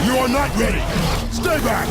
You are not ready. Stay back.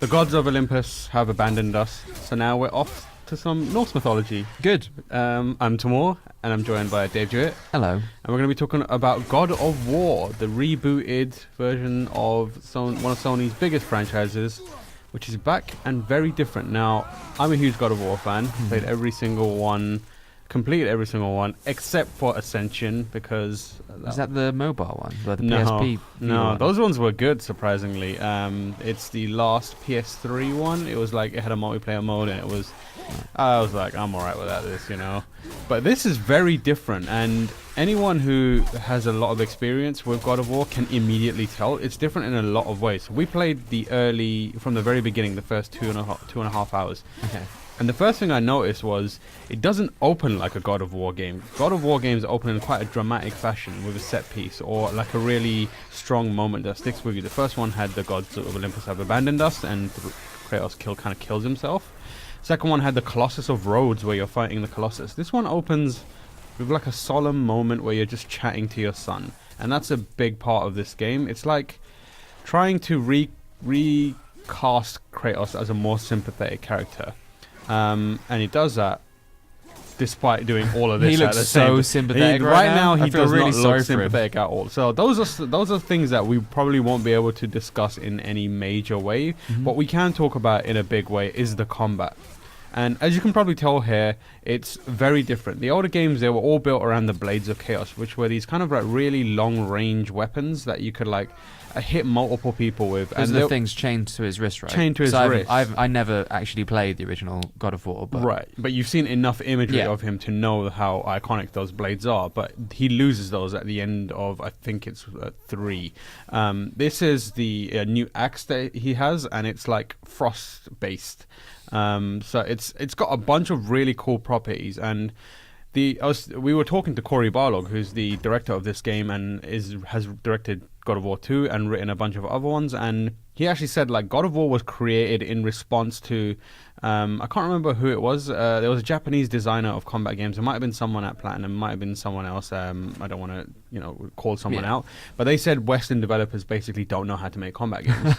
The gods of Olympus have abandoned us, so now we're off to some Norse mythology. Good. I'm Timur, and I'm joined by Dave Jewett. Hello. And we're going to be talking about God of War, the rebooted version of one of Sony's biggest franchises, which is back and very different. Now, I'm a huge God of War fan. Played every single one, completed every single one, except for Ascension, because... Is that the mobile one? The no, PSP? No, one? those ones were good, surprisingly. It's the last PS3 one. It was like, it had a multiplayer mode, and it was... I was like, I'm alright without this, you know. But this is very different, and anyone who has a lot of experience with God of War can immediately tell it's different in a lot of ways. We played from the very beginning, the first two and a half hours. Okay. And the first thing I noticed was it doesn't open like a God of War game. God of War games open in quite a dramatic fashion with a set piece or like a really strong moment that sticks with you. The first one had the gods of Olympus have abandoned us, and Kratos kind of kills himself. Second one had the Colossus of Rhodes, where you're fighting the Colossus. This one opens with like a solemn moment where you're just chatting to your son, and that's a big part of this game. It's like trying to recast Kratos as a more sympathetic character. And he does that despite doing all of this. He looks so sympathetic right now. He does really not look sympathetic at all. So those are things that we probably won't be able to discuss in any major way. What we can talk about in a big way is the combat. And as you can probably tell here, it's very different. The older games, they were all built around the Blades of Chaos, which were these kind of like really long-range weapons that you could like hit multiple people with. Those are the things chained to his wrist, right? Chained to his wrist. I never actually played the original God of War. But right, but you've seen enough imagery of him to know how iconic those blades are. But he loses those at the end of, I think it's 3. This is the new axe that he has, and it's like frost-based. So it's got a bunch of really cool properties, and we were talking to Cory Barlog, who's the director of this game and has directed God of War 2 and written a bunch of other ones, and he actually said like God of War was created in response to I can't remember who it was. There was a Japanese designer of combat games. It might have been someone at Platinum, might have been someone else. I don't want to call someone out, but they said Western developers basically don't know how to make combat games.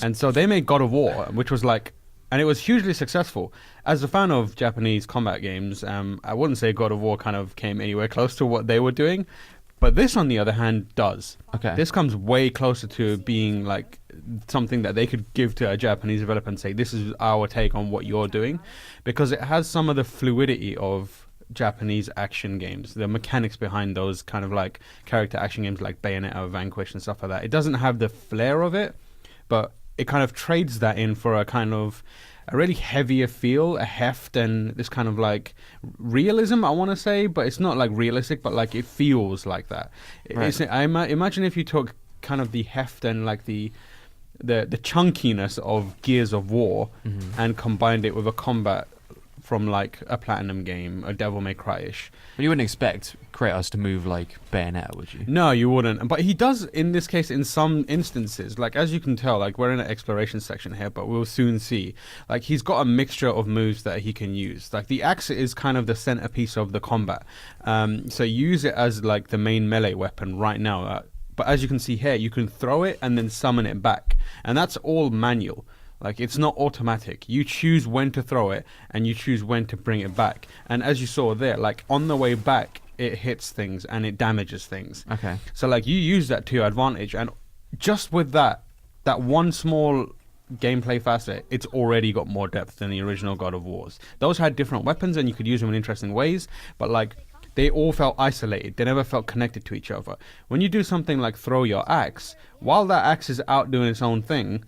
And so they made God of War, which was like, and it was hugely successful. As a fan of Japanese combat games, I wouldn't say God of War kind of came anywhere close to what they were doing. But this, on the other hand, does. Okay. This comes way closer to being like something that they could give to a Japanese developer and say, this is our take on what you're doing. Because it has some of the fluidity of Japanese action games, the mechanics behind those kind of like character action games like Bayonetta, Vanquish and stuff like that. It doesn't have the flair of it, but it kind of trades that in for a kind of a really heavier feel, a heft, and this kind of like realism, I want to say, but it's not like realistic, but like it feels like that. Right. Imagine if you took kind of the heft and like the chunkiness of Gears of War and combined it with a combat from like a Platinum game, a Devil May Cry-ish. But you wouldn't expect Kratos to move like Bayonetta, would you? No, you wouldn't. But he does in this case in some instances. Like, as you can tell, like we're in an exploration section here, but we'll soon see. Like, he's got a mixture of moves that he can use. Like, the axe is kind of the centerpiece of the combat. So use it as like the main melee weapon right now. But as you can see here, you can throw it and then summon it back. And that's all manual. Like, it's not automatic. You choose when to throw it, and you choose when to bring it back. And as you saw there, like, on the way back, it hits things, and it damages things. Okay. So, like, you use that to your advantage, and just with that one small gameplay facet, it's already got more depth than the original God of Wars. Those had different weapons, and you could use them in interesting ways, but, like, they all felt isolated. They never felt connected to each other. When you do something like throw your axe, while that axe is out doing its own thing,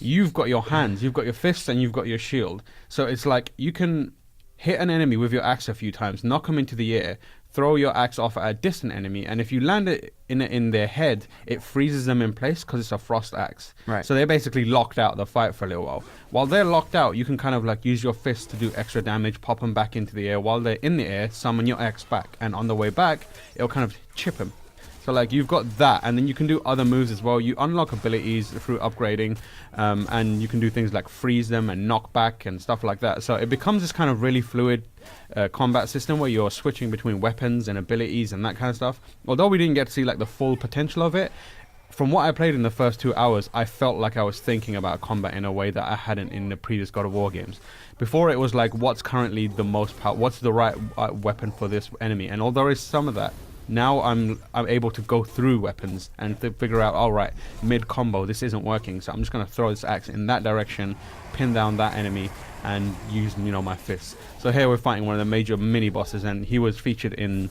you've got your hands, you've got your fists, and you've got your shield. So it's like you can hit an enemy with your axe a few times, knock them into the air, throw your axe off at a distant enemy, and if you land it in their head, it freezes them in place because it's a frost axe. Right. So they're basically locked out of the fight for a little while. While they're locked out, you can kind of like use your fist to do extra damage, pop them back into the air. While they're in the air, summon your axe back, and on the way back, it'll kind of chip them. So like you've got that, and then you can do other moves as well. You unlock abilities through upgrading, and you can do things like freeze them and knock back and stuff like that. So it becomes this kind of really fluid combat system where you're switching between weapons and abilities and that kind of stuff. Although we didn't get to see like the full potential of it, from what I played in the first 2 hours, I felt like I was thinking about combat in a way that I hadn't in the previous God of War games. Before it was like, what's currently the most power? What's the right weapon for this enemy? And although there is some of that, now I'm able to go through weapons and figure out, all right, mid combo, this isn't working, so I'm just gonna throw this axe in that direction, pin down that enemy, and use my fists. So here we're fighting one of the major mini bosses, and he was featured in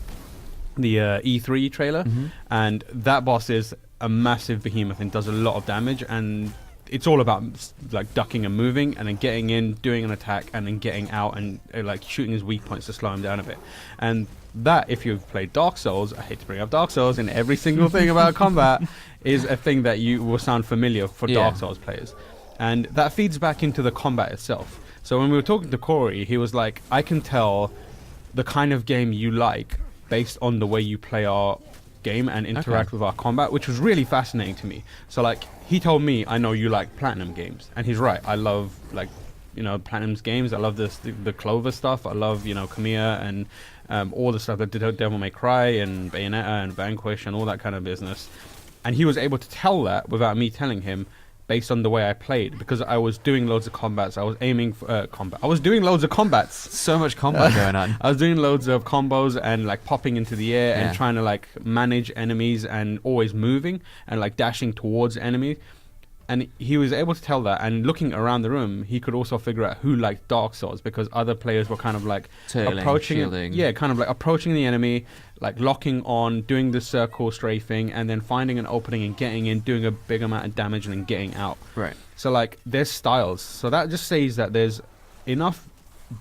the E3 trailer, and that boss is a massive behemoth and does a lot of damage, and it's all about like ducking and moving and then getting in, doing an attack, and then getting out and like shooting his weak points to slow him down a bit. And that, if you've played Dark Souls, I hate to bring up Dark Souls in every single thing about combat, is a thing that you will sound familiar for Dark Souls players. And that feeds back into the combat itself. So when we were talking to Corey, he was like, I can tell the kind of game you like based on the way you play our game and interact with our combat, which was really fascinating to me. So like he told me, I know you like Platinum games, and he's right. I love like Platinum's games. I love the Clover stuff. I love Kamiya and all the stuff that did Devil May Cry and Bayonetta and Vanquish and all that kind of business. And he was able to tell that without me telling him, based on the way I played, because I was doing loads of combats. I was aiming for combat. I was doing loads of combats. So much combat going on. I was doing loads of combos and like popping into the air and trying to like manage enemies and always moving and like dashing towards enemies. And he was able to tell that, and looking around the room, he could also figure out who liked Dark Souls, because other players were kind of like approaching the enemy, like locking on, doing the circle strafing, and then finding an opening and getting in, doing a big amount of damage, and then getting out. Right. So like there's styles. So that just says that there's enough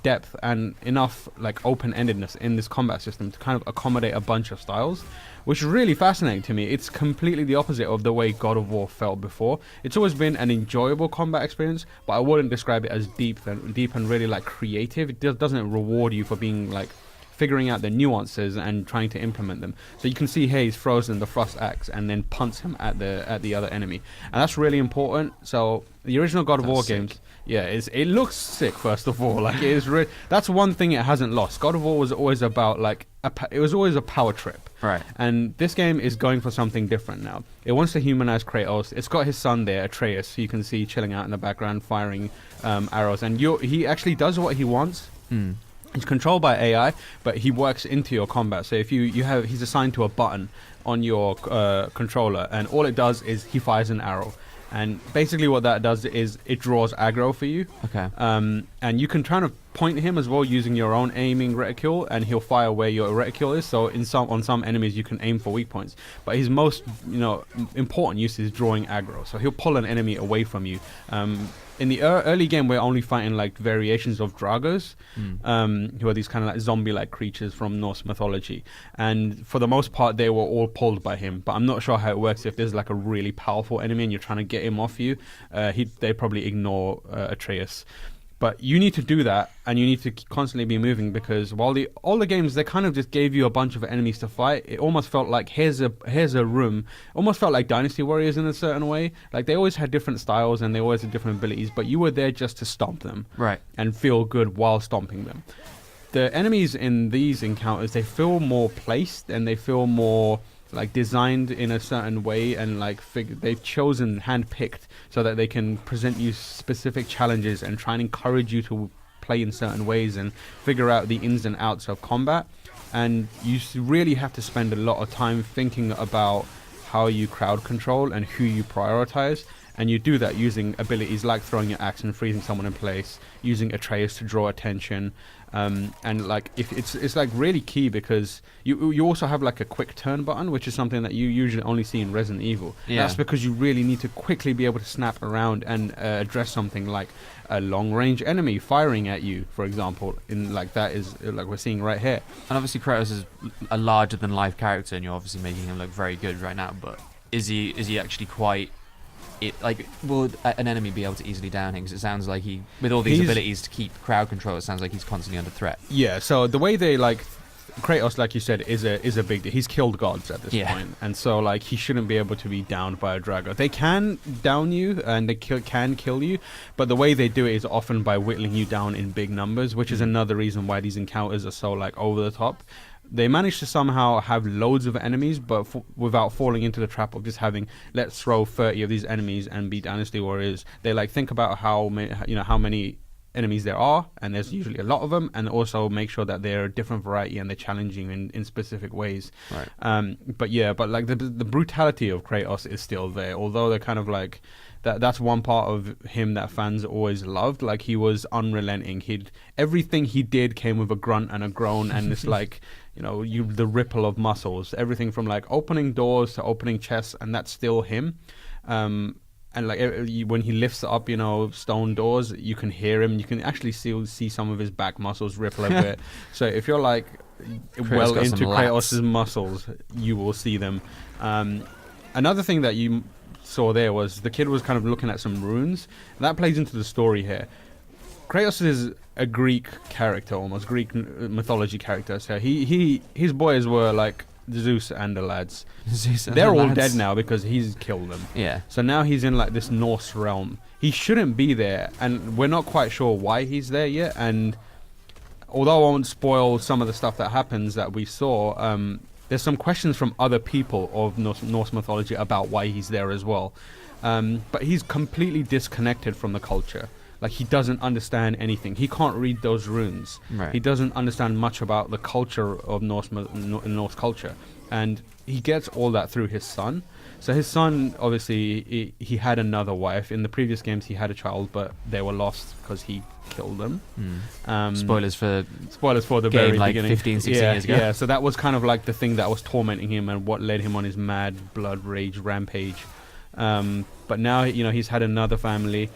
depth and enough like open-endedness in this combat system to kind of accommodate a bunch of styles, which is really fascinating to me. It's completely the opposite of the way God of War felt before. It's always been an enjoyable combat experience, but I wouldn't describe it as deep and really like creative. It doesn't reward you for being like figuring out the nuances and trying to implement them. So you can see here he's frozen the thrust axe and then punts him at the other enemy, and that's really important. So the original God of War games, it looks sick. First of all, like it is that's one thing it hasn't lost. God of War was always about like it was always a power trip, right? And this game is going for something different now. It wants to humanize Kratos. It's got his son there, Atreus, who you can see chilling out in the background, firing arrows, and he actually does what he wants. He's controlled by AI, but he works into your combat. So if he's assigned to a button on your controller, and all it does is he fires an arrow. And basically what that does is it draws aggro for you. Okay. And you can try to point him as well using your own aiming reticule, and he'll fire where your reticule is. So on some enemies you can aim for weak points. But his most important use is drawing aggro. So he'll pull an enemy away from you. In the early game, we're only fighting like variations of Dragos, who are these kind of like zombie-like creatures from Norse mythology. And for the most part, they were all pulled by him. But I'm not sure how it works if there's like a really powerful enemy and you're trying to get him off you. They probably ignore Atreus. But you need to do that, and you need to constantly be moving, because while all the games, they kind of just gave you a bunch of enemies to fight. It almost felt like here's a room. Almost felt like Dynasty Warriors in a certain way. Like they always had different styles and they always had different abilities, but you were there just to stomp them, right, and feel good while stomping them. The enemies in these encounters, they feel more placed and they feel more like designed in a certain way, and like they've chosen, handpicked, so that they can present you specific challenges and try and encourage you to play in certain ways and figure out the ins and outs of combat. And you really have to spend a lot of time thinking about how you crowd control and who you prioritize. And you do that using abilities like throwing your axe and freezing someone in place, using Atreus to draw attention, and like if it's like really key, because you also have like a quick turn button, which is something that you usually only see in Resident Evil. That's because you really need to quickly be able to snap around and address something like a long range enemy firing at you, for example. In like that is like we're seeing right here. And obviously Kratos is a larger than life character, and you're obviously making him look very good right now. But is he actually quite? Will an enemy be able to easily down him? Because it sounds like with all these abilities to keep crowd control, it sounds like he's constantly under threat. Yeah, so the way they like Kratos, like you said, is a big deal. He's killed gods at this point, and so like he shouldn't be able to be downed by a dragon. They can down you and they can kill you, but the way they do it is often by whittling you down in big numbers, which is another reason why these encounters are so like over the top. They manage to somehow have loads of enemies, but without falling into the trap of just having, let's throw 30 of these enemies and be Dynasty Warriors. They like think about how many enemies there are, and there's usually a lot of them, and also make sure that they're a different variety and they're challenging in specific ways. Right. But like the brutality of Kratos is still there, although they're kind of like that's one part of him that fans always loved. Like he was unrelenting. Everything he did came with a grunt and a groan, and it's like the ripple of muscles, everything from like opening doors to opening chests, and that's still him. And like when he lifts up, stone doors, you can hear him. You can actually see some of his back muscles ripple a bit. So if you're like well into Kratos' muscles, you will see them. Another thing that you saw there was the kid was kind of looking at some runes, and that plays into the story here. Kratos is a Greek character, almost Greek mythology character. So his boys were like Zeus and the lads. They're all dead now because he's killed them. Yeah. So now he's in like this Norse realm. He shouldn't be there, and we're not quite sure why he's there yet. And although I won't spoil some of the stuff that happens that we saw, there's some questions from other people of Norse mythology about why he's there as well. But he's completely disconnected from the culture. Like he doesn't understand anything. He can't read those runes. Right. He doesn't understand much about the culture of Norse culture, and he gets all that through his son. So his son, obviously, he had another wife. In the previous games, he had a child, but they were lost because he killed them. Spoilers for the game very like beginning. 15, 16 years ago. Yeah, so that was kind of like the thing that was tormenting him and what led him on his mad blood rage rampage. But now, he's had another family.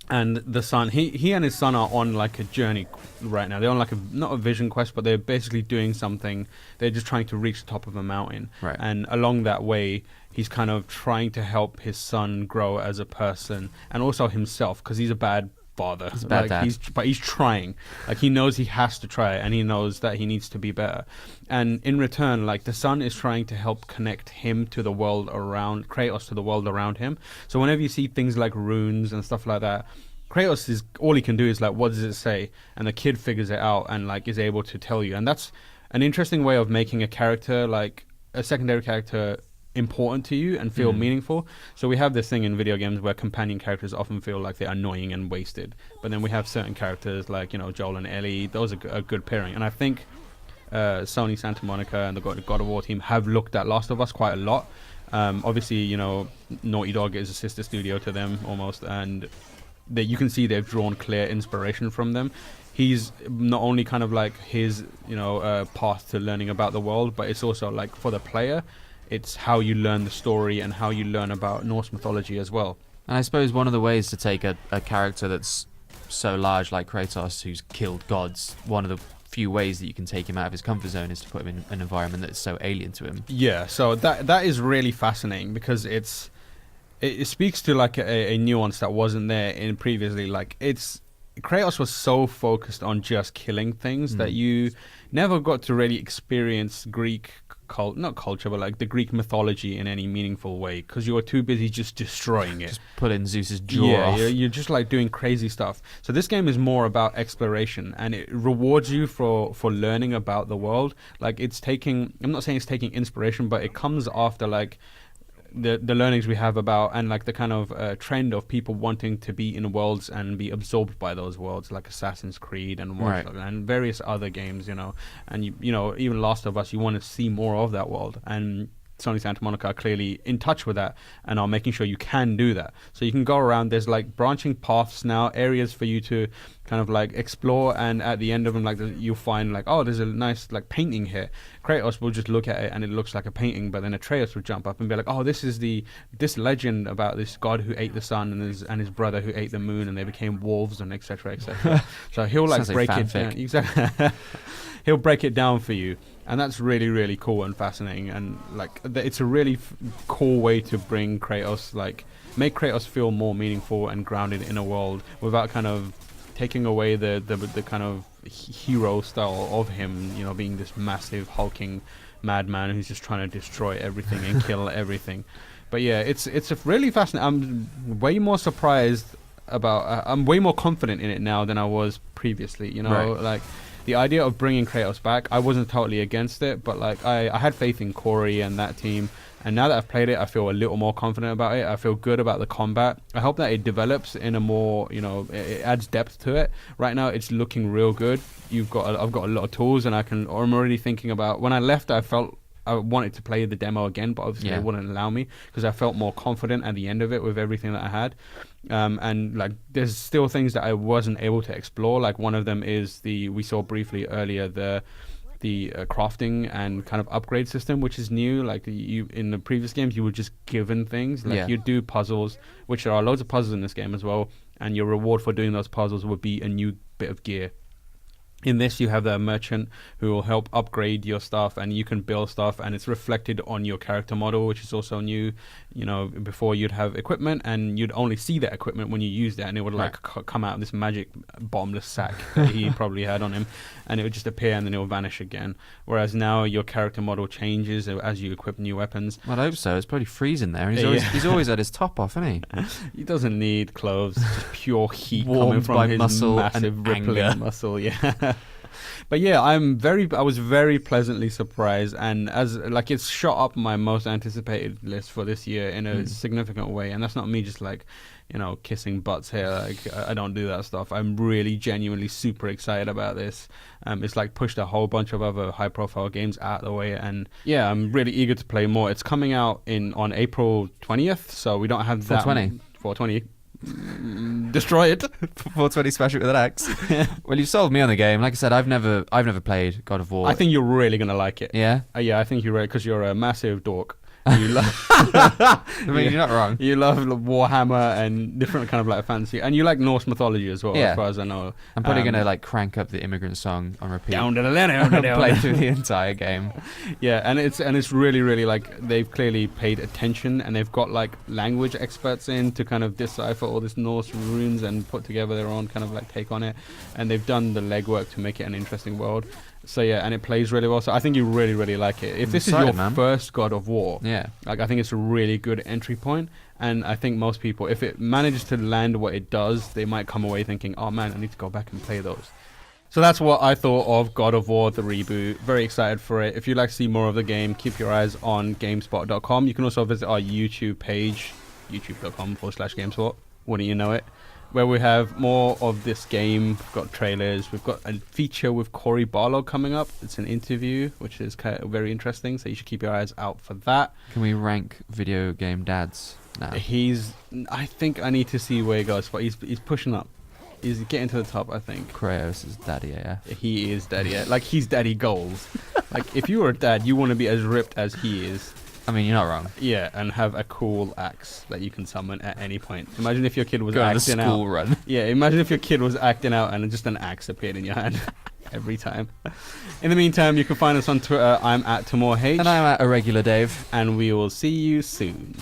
And the son, he and his son are on like a journey right now. They're on like not a vision quest, but they're basically doing something. They're just trying to reach the top of a mountain. Right. And along that way, he's kind of trying to help his son grow as a person, and also himself, because he's a bad father. He's a bad dad. But he's trying. Like he knows he has to try, and he knows that he needs to be better. And in return, like the son is trying to help connect him to the world around Kratos, to the world around him. So whenever you see things like runes and stuff like that, Kratos is all he can do is like, what does it say? And the kid figures it out and like is able to tell you. And that's an interesting way of making a character, like a secondary character, important to you and feel meaningful. So we have this thing in video games where companion characters often feel like they're annoying and wasted, but then we have certain characters like Joel and Ellie. Those are a good pairing, and I think Sony Santa Monica and the God of War team have looked at Last of Us quite a lot. Obviously Naughty Dog is a sister studio to them almost, and you can see they've drawn clear inspiration from them. He's not only kind of like his path to learning about the world, but it's also like for the player, it's how you learn the story and how you learn about Norse mythology as well. And I suppose one of the ways to take a character that's so large like Kratos, who's killed gods, one of the few ways that you can take him out of his comfort zone is to put him in an environment that's so alien to him. Yeah, so that is really fascinating because it speaks to like a nuance that wasn't there in previously. Like Kratos was so focused on just killing things that you never got to really experience Greek not culture, but like the Greek mythology in any meaningful way because you were too busy just destroying it. Just pulling Zeus's jaw off. You're just like doing crazy stuff. So this game is more about exploration, and it rewards you for learning about the world. Like I'm not saying it's taking inspiration, but it comes after like the learnings we have about, and like the kind of trend of people wanting to be in worlds and be absorbed by those worlds, like Assassin's Creed and and various other games, and even Last of Us, you want to see more of that world, and Sony Santa Monica are clearly in touch with that and are making sure you can do that. So you can go around, there's like branching paths now, areas for you to kind of like explore, and at the end of them, like you'll find like, oh, there's a nice like painting here. Kratos will just look at it and it looks like a painting, but then Atreus will jump up and be like, oh, this is this legend about this god who ate the sun and his brother who ate the moon, and they became wolves, and etc. etc. So he'll like break it down. Exactly. He'll break it down for you, and that's really, really cool and fascinating, and like it's a really cool way to bring Kratos, like make Kratos feel more meaningful and grounded in a world without kind of taking away the kind of hero style of him, you know, being this massive hulking madman who's just trying to destroy everything and kill everything. But yeah, it's a really fascinating. I'm way more surprised about. I'm way more confident in it now than I was previously. You know, like the idea of bringing Kratos back, I wasn't totally against it, but like I had faith in Corey and that team. And now that I've played it, I feel a little more confident about it. I feel good about the combat. I hope that it develops in a more, you know, it adds depth to it. Right now, it's looking real good. I've got a lot of tools, and I'm already thinking about. When I left, I felt I wanted to play the demo again, but obviously they wouldn't allow me because I felt more confident at the end of it with everything that I had. And like, there's still things that I wasn't able to explore. Like one of them is we saw briefly earlier the crafting and kind of upgrade system, which is new. Like you in the previous games, you were just given things. Like you do puzzles, which there are loads of puzzles in this game as well, and your reward for doing those puzzles would be a new bit of gear. In this, you have the merchant who will help upgrade your stuff, and you can build stuff, and it's reflected on your character model, which is also new. You know, before you'd have equipment, and you'd only see that equipment when you used it, and it would like come out of this magic bottomless sack that he probably had on him, and it would just appear and then it will vanish again. Whereas now your character model changes as you equip new weapons. Well, I hope so. It's probably freezing there. He's always had his top off, isn't he? He doesn't need clothes. Just pure heat Warmed coming from by his muscle massive and rippling anger. muscle. Yeah. But yeah, I was very pleasantly surprised, and as like it's shot up my most anticipated list for this year in a significant way. And that's not me just like, you know, kissing butts here. Like I don't do that stuff. I'm really genuinely super excited about this. It's like pushed a whole bunch of other high-profile games out of the way, and yeah, I'm really eager to play more. It's coming out on April 20th, so we don't have that 420. Destroy it. 420 smash it with an axe. Well, you sold me on the game. Like I said, I've never played God of War. I think you're really gonna like it. Yeah. Yeah, I think you're right because you're a massive dork. You love. I mean, you're not wrong. You love Warhammer and different kind of like fantasy, and you like Norse mythology as well, as far as I know. I'm probably gonna like crank up the Immigrant Song on repeat. Down to the play through the entire game. Yeah, and it's really, really like they've clearly paid attention, and they've got like language experts in to kind of decipher all this Norse runes and put together their own kind of like take on it, and they've done the legwork to make it an interesting world. So yeah, and it plays really well. So I think you really, really like it. If this is your first God of War, like I think it's a really good entry point. And I think most people, if it manages to land what it does, they might come away thinking, oh man, I need to go back and play those. So that's what I thought of God of War, the reboot. Very excited for it. If you'd like to see more of the game, keep your eyes on GameSpot.com. You can also visit our YouTube page, youtube.com/GameSpot. Wouldn't you know it? Where we have more of this game. We've got trailers. We've got a feature with Cory Barlow coming up. It's an interview, which is kind of very interesting. So you should keep your eyes out for that. Can we rank video game dads now? I think I need to see where he goes, but he's pushing up. He's getting to the top, I think. Kratos is daddy AF. He is daddy AF. Like, he's daddy goals. Like, if you were a dad, you want to be as ripped as he is. I mean, you're not wrong. Yeah, and have a cool axe that you can summon at any point. Imagine if your kid was acting out. Go on a school run. Yeah, imagine if your kid was acting out and just an axe appeared in your hand every time. In the meantime, you can find us on Twitter. I'm at TimorH. And I'm at Irregular Dave. And we will see you soon.